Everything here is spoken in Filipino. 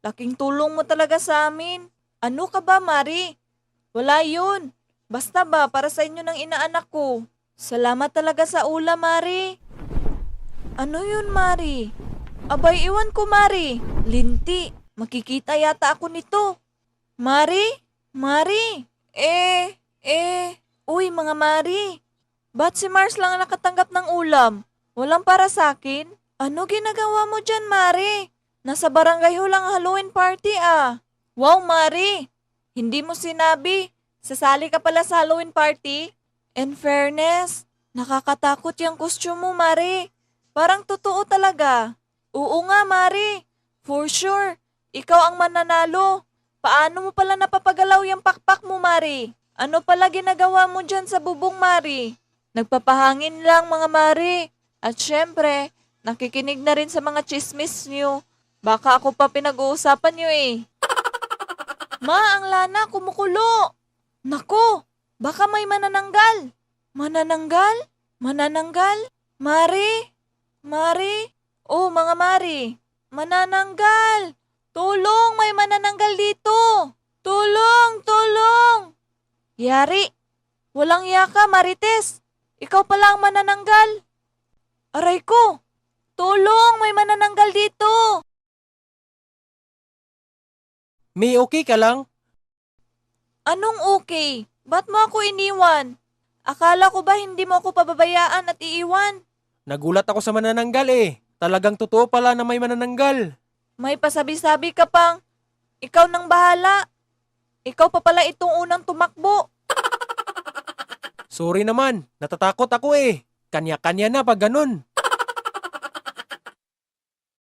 Laking tulong mo talaga sa amin. Ano ka ba, Mari? Wala yun. Basta ba, para sa inyo ng inaanak ko. Salamat talaga sa ulam, Mari. Ano yun, Mari? Abay, iwan ko, Mari. Linti, makikita yata ako nito. Mari? Mari? Uy, mga Mari. Ba't si Mars lang ang nakatanggap ng ulam? Walang para sa akin? Ano ginagawa mo dyan, Mari? Nasa barangay ho lang ang Halloween party ah. Wow, Mari! Hindi mo sinabi. Sasali ka pala sa Halloween party? In fairness, nakakatakot yung costume mo, Mari. Parang totoo talaga. Oo nga, Mari. For sure, ikaw ang mananalo. Paano mo pala napapagalaw yung pakpak mo, Mari? Ano pala ginagawa mo dyan sa bubong, Mari? Nagpapahangin lang, mga Mari. At syempre, nakikinig na rin sa mga chismis niyo. Baka ako pa pinag-uusapan niyo eh. Ma, ang lana, kumukulo. Nako, baka may manananggal. Manananggal? Manananggal? Mari? Mari? Oh, mga Mari. Manananggal. Tulong, may manananggal dito. Tulong, tulong. Yari, walang yaka, Marites. Ikaw pala ang manananggal. Aray ko, tulong, may manananggal dito. May okay ka lang? Anong okay? Ba't mo ako iniwan? Akala ko ba hindi mo ako pababayaan at iiwan? Nagulat ako sa manananggal eh. Talagang totoo pala na may manananggal. May pasabi-sabi ka pang, ikaw nang bahala. Ikaw pa pala itong unang tumakbo. Sorry naman, natatakot ako eh. Kanya-kanya na pag ganun.